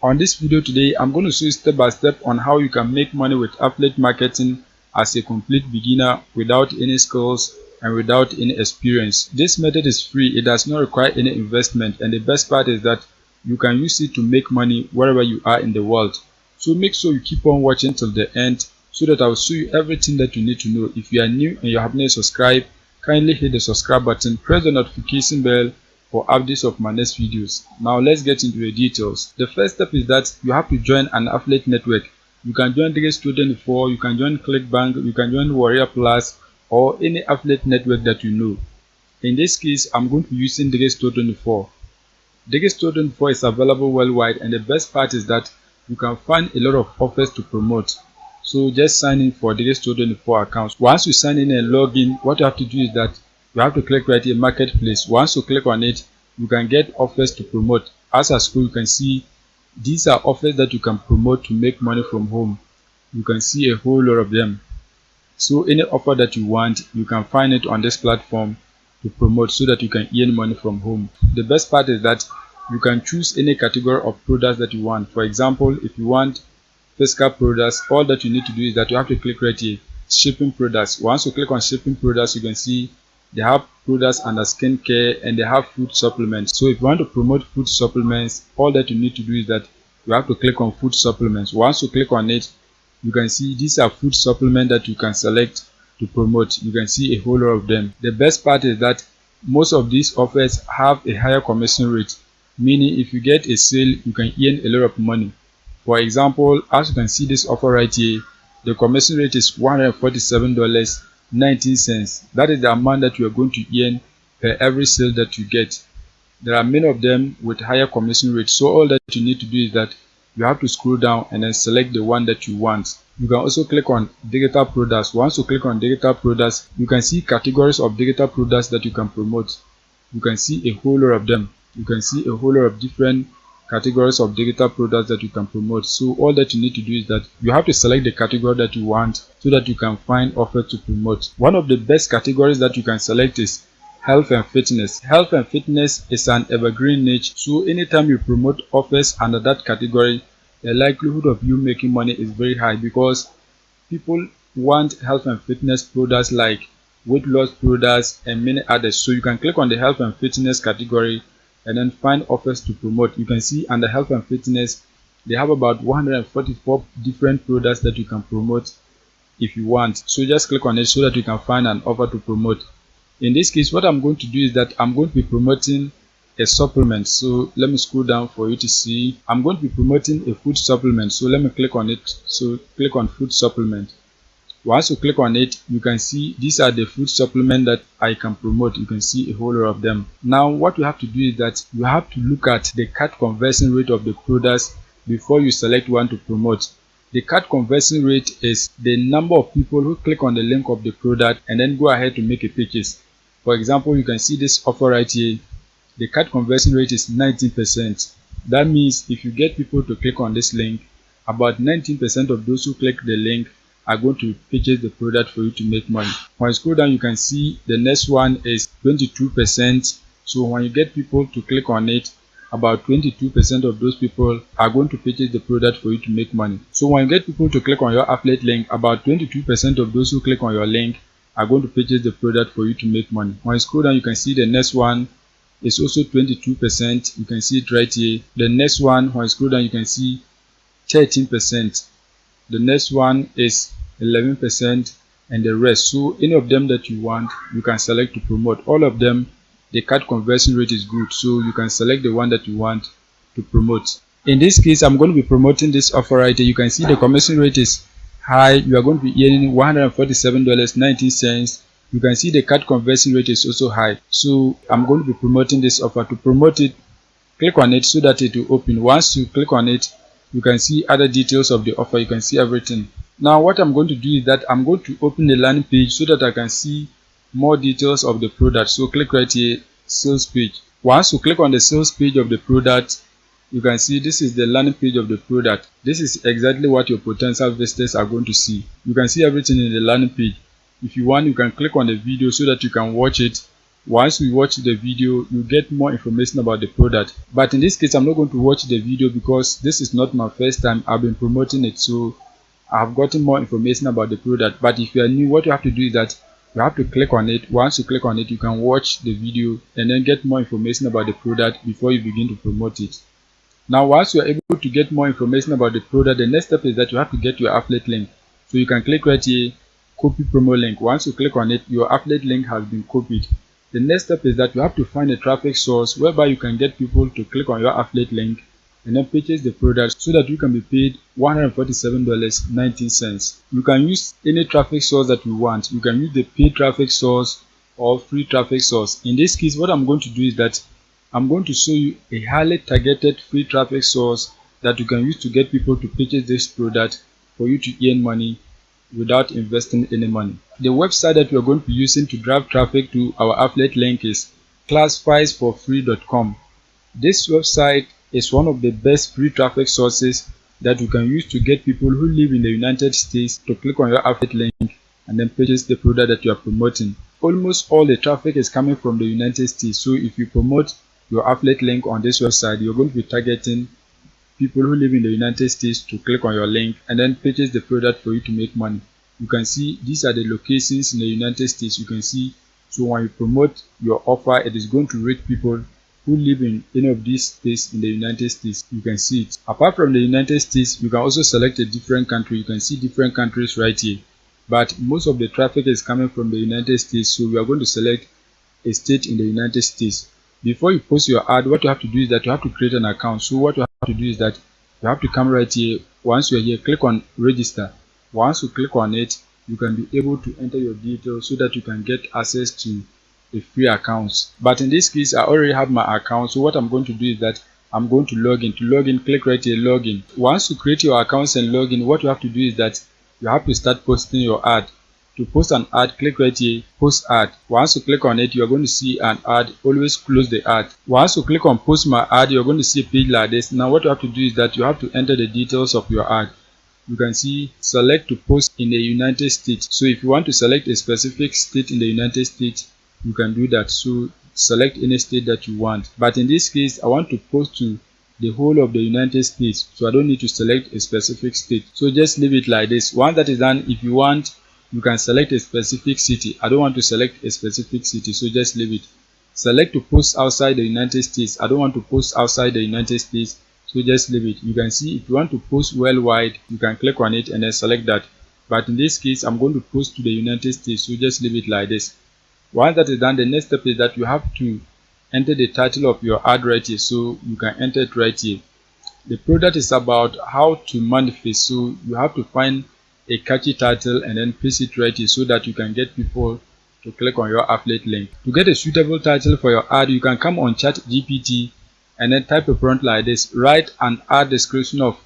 On this video today, I'm going to show you step by step on how you can make money with affiliate marketing as a complete beginner without any skills and without any experience. This method is free, it does not require any investment, and the best part is that you can use it to make money wherever you are in the world. So make sure you keep on watching till the end so that I will show you everything that you need to know. If you are new and you have not subscribed, kindly hit the subscribe button, press the notification bell for updates of my next videos. Now let's get into the details. The first step is that you have to join an affiliate network. You can join Teespring, you can join ClickBank, you can join Warrior Plus, or any affiliate network that you know. In this case, I'm going to be using Teespring. Teespring is available worldwide, and the best part is that you can find a lot of offers to promote. So just sign in for Teespring account. Once you sign in and log in, what you have to do is that you have to click right here, marketplace. Once you click on it, you can get offers to promote. As I scroll, you can see these are offers that you can promote to make money from home. You can see a whole lot of them. So any offer that you want, you can find it on this platform to promote so that you can earn money from home. The best part is that you can choose any category of products that you want. For example, if you want physical products, all that you need to do is that you have to click right here, shipping products. Once you click on shipping products, you can see they have products under skincare and they have food supplements. So if you want to promote food supplements, all that you need to do is that you have to click on food supplements. Once you click on it, you can see these are food supplements that you can select to promote. You can see a whole lot of them. The best part is that most of these offers have a higher commission rate, meaning if you get a sale, you can earn a lot of money. For example, as you can see this offer right here, the commission rate is $147.19. That is the amount that you are going to earn per every sale that you get. There are many of them with higher commission rates, so all that you need to do is that you have to scroll down and then select the one that you want. You can also click on digital products. Once you click on digital products, you can see categories of digital products that you can promote. You can see a whole lot of them. You can see a whole lot of different categories of digital products that you can promote. So all that you need to do is that you have to select the category that you want so that you can find offers to promote. One of the best categories that you can select is health and fitness. Health and fitness is an evergreen niche, so anytime you promote offers under that category, the likelihood of you making money is very high because people want health and fitness products like weight loss products and many others. So you can click on the health and fitness category and then find offers to promote. You can see under health and fitness, they have about 144 different products that you can promote if you want. So just click on it so that you can find an offer to promote. In this case, what I'm going to do is that I'm going to be promoting a supplement. So let me scroll down for you to see. I'm going to be promoting a food supplement. So let me click on it. So click on food supplement. Once you click on it, you can see these are the food supplements that I can promote. You can see a whole lot of them. Now what you have to do is that you have to look at the cart conversion rate of the products before you select one to promote. The cart conversion rate is the number of people who click on the link of the product and then go ahead to make a purchase. For example, you can see this offer right here. The cart conversion rate is 19%. That means if you get people to click on this link, about 19% of those who click the link are going to purchase the product for you to make money. When you scroll down, you can see the next one is 22%. So when you get people to click on it, about 22% of those people are going to purchase the product for you to make money. So when you get people to click on your affiliate link, about 22% of those who click on your link are going to purchase the product for you to make money. When you scroll down, you can see the next one is also 22%. You can see it right here. The next one, when you scroll down, you can see 13%. The next one is 11% and the rest. So any of them that you want, you can select to promote. All of them, the cart conversion rate is good, so you can select the one that you want to promote. In this case, I'm going to be promoting this offer right here. You can see the commission rate is high. You are going to be earning $147.19. You can see the cart conversion rate is also high. So I'm going to be promoting this offer. To promote it, click on it so that it will open. Once you click on it, you can see other details of the offer. You can see everything. Now what I'm going to do is that I'm going to open the landing page so that I can see more details of the product. So click right here, sales page. Once you click on the sales page of the product, you can see this is the landing page of the product. This is exactly what your potential visitors are going to see. You can see everything in the landing page. If you want, you can click on the video so that you can watch it Once we watch the video, you get more information about the product. But in this case, I'm not going to watch the video because this is not my first time. I've been promoting it, so I've gotten more information about the product. But if you are new, what you have to do is that you have to click on it. Once you click on it, you can watch the video and then get more information about the product before you begin to promote it. Now, once you are able to get more information about the product, the next step is that you have to get your affiliate link. So you can click right here, copy promo link. Once you click on it, your affiliate link has been copied. The next step is that you have to find a traffic source whereby you can get people to click on your affiliate link and then purchase the product so that you can be paid $147.19. You can use any traffic source that you want. You can use the paid traffic source or free traffic source. In this case, what I'm going to do is that I'm going to show you a highly targeted free traffic source that you can use to get people to purchase this product for you to earn money without investing any money. The website that we are going to be using to drive traffic to our affiliate link is classifiesforfree.com. This website is one of the best free traffic sources that you can use to get people who live in the United States to click on your affiliate link and then purchase the product that you are promoting. Almost all the traffic is coming from the United States, so if you promote your affiliate link on this website, you're going to be targeting people who live in the United States to click on your link and then purchase the product for you to make money. You can see these are the locations in the United States. You can see, so when you promote your offer, it is going to reach people who live in any of these states in the United States. You can see it. Apart from the United States, you can also select a different country. You can see different countries right here. But most of the traffic is coming from the United States, so we are going to select a state in the United States. Before you post your ad, what you have to do is that you have to create an account. So what you have to do is that you have to come right here. Once you are here, click on register. Once you click on it, you can be able to enter your details so that you can get access to a free account. But in this case, I already have my account. So what I'm going to do is that I'm going to log in. To log in, click right here, login. Once you create your accounts and log in, what you have to do is that you have to start posting your ad. To post an ad, click right here, post ad. Once you click on it, you are going to see an ad. Always close the ad. Once you click on post my ad, you're going to see a page like this. Now what you have to do is that you have to enter the details of your ad. You can see select to post in the United States. So if you want to select a specific state in the United States, you can do that. So select any state that you want. But in this case, I want to post to the whole of the United States, so I don't need to select a specific state. So just leave it like this. Once that is done, if you want, you can select a specific city. I don't want to select a specific city, so just leave it. Select to post outside the United States. I don't want to post outside the United States, so just leave it. You can see if you want to post worldwide, you can click on it and then select that. But in this case, I'm going to post to the United States, so just leave it like this. Once that is done, the next step is that you have to enter the title of your ad right here, so you can enter it right here. The product is about how to manifest, so you have to find a catchy title and then paste it right here so that you can get people to click on your affiliate link. To get a suitable title for your ad, you can come on ChatGPT and then type a prompt like this. Write an ad description of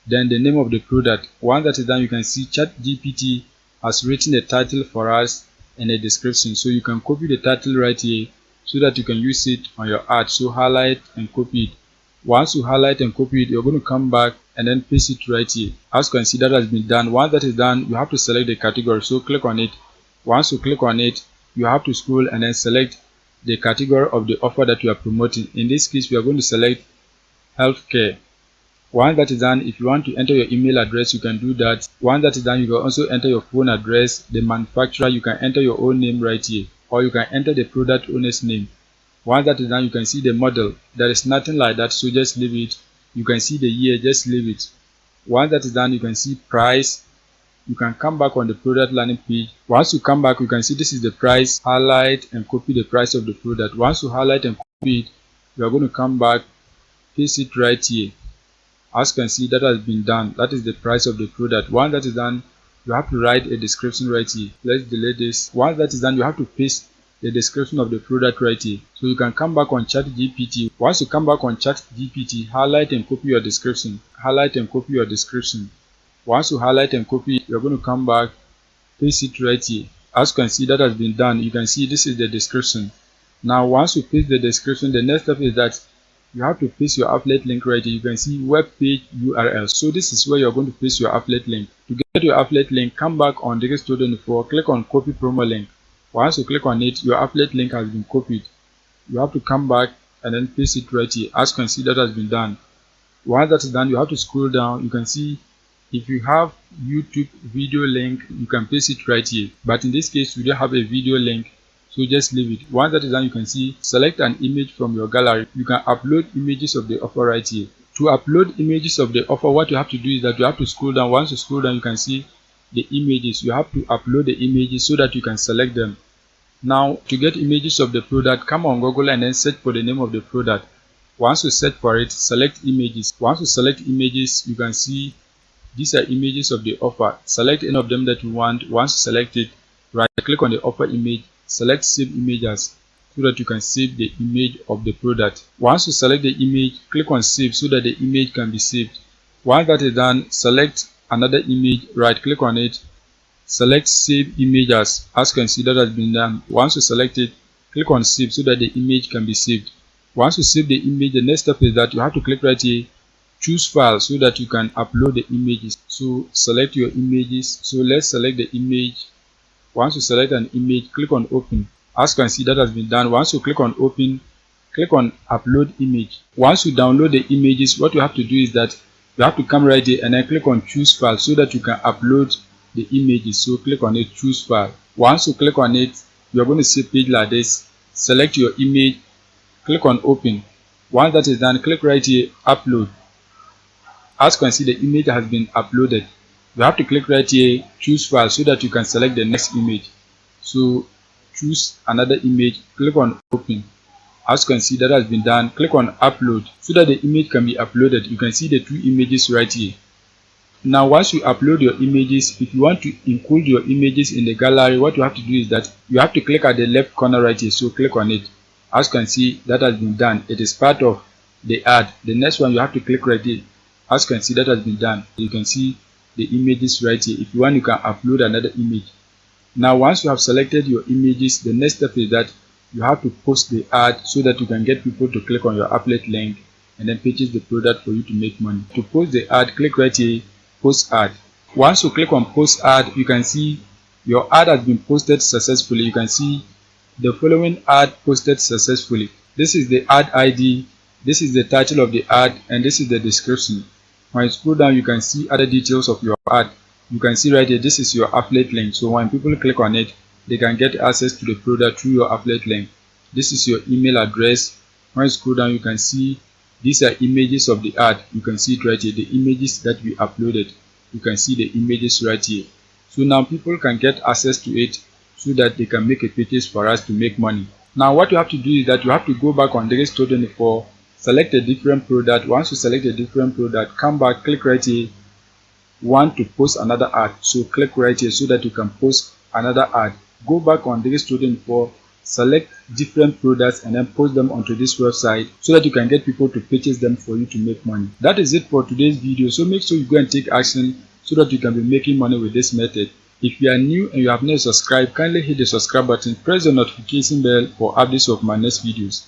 then the name of the product. Once that is done, you can see ChatGPT has written a title for us and a description, so you can copy the title right here so that you can use it on your ad. So highlight and copy it. Once you highlight and copy it, you're going to come back and then paste it right here. As you can see, that has been done. Once that is done, you have to select the category, so click on it. Once you click on it, you have to scroll and then select the category of the offer that you are promoting. In this case, we are going to select healthcare. Once that is done, if you want to enter your email address, you can do that. Once that is done, you can also enter your phone address, the manufacturer. You can enter your own name right here, or you can enter the product owner's name. Once that is done, you can see the model. There is nothing like that, so just leave it. You can see the year, just leave it. Once that is done, you can see price. You can come back on the product landing page. Once you come back, you can see this is the price. Highlight and copy the price of the product. Once you highlight and copy it, you are going to come back, paste it right here. As you can see, that has been done. That is the price of the product. Once that is done, you have to write a description right here. Let's delete this. Once that is done, you have to paste the description of the product right here. So you can come back on ChatGPT. Once you come back on ChatGPT, highlight and copy your description. Highlight and copy your description. Once you highlight and copy it, you're going to come back, paste it right here. As you can see, that has been done. You can see this is the description. Now once you paste the description, the next step is that you have to paste your affiliate link right here. You can see web page URL. So this is where you're going to paste your affiliate link. To get your affiliate link, come back on Digital 24, click on copy promo link. Once you click on it, your affiliate link has been copied. You have to come back and then paste it right here. As you can see, that has been done. Once that is done, you have to scroll down. You can see if you have YouTube video link, you can paste it right here. But in this case, we don't have a video link, so just leave it. Once that is done, you can see select an image from your gallery. You can upload images of the offer right here. To upload images of the offer, what you have to do is that you have to scroll down. Once you scroll down, you can see the images. You have to upload the images so that you can select them. Now, to get images of the product, come on Google and then search for the name of the product. Once you search for it, select images. Once you select images, you can see these are images of the offer. Select any of them that you want. Once you select it, right click on the offer image, select save images so that you can save the image of the product. Once you select the image, click on save so that the image can be saved. Once that is done, select another image, right click on it, select save images. As you can see, that has been done. Once you select it, click on save so that the image can be saved. Once you save the image, the next step is that you have to click right here, choose file, so that you can upload the images. So select your images. So let's select the image. Once you select an image, click on open. As you can see, that has been done. Once you click on open, click on upload image. Once you download the images, what you have to do is that you have to come right here and then click on choose file so that you can upload the images. So click on it, choose file. Once you click on it, you're going to see a page like this. Select your image, click on open. Once that is done, click right here, upload. As you can see, the image has been uploaded. You have to click right here, choose file, so that you can select the next image. So choose another image, click on open. As you can see, that has been done. Click on upload so that the image can be uploaded. You can see the two images right here. Now once you upload your images, if you want to include your images in the gallery, what you have to do is that you have to click at the left corner right here. So click on it. As you can see, that has been done. It is part of the ad. The next one, you have to click right here. As you can see, that has been done. You can see the images right here. If you want, you can upload another image. Now once you have selected your images, the next step is that you have to post the ad so that you can get people to click on your affiliate link and then purchase the product for you to make money. To post the ad, click right here, post ad. Once you click on post ad, you can see your ad has been posted successfully. You can see the following ad posted successfully. This is the ad ID, this is the title of the ad, and this is the description. When you scroll down, you can see other details of your ad. You can see right here, this is your affiliate link. So when people click on it, they can get access to the product through your affiliate link. This is your email address. When you scroll down, you can see these are images of the ad. You can see it right here, the images that we uploaded. You can see the images right here. So now people can get access to it so that they can make a purchase for us to make money. Now what you have to do is that you have to go back on Store24, select a different product. Once you select a different product, come back, click right here, want to post another ad. So click right here so that you can post another ad. Go back on Store24, select different products and then post them onto this website so that you can get people to purchase them for you to make money. That is it for today's video. So make sure you go and take action so that you can be making money with this method. If you are new and you have not subscribed, kindly hit the subscribe button, press the notification bell for updates of my next videos.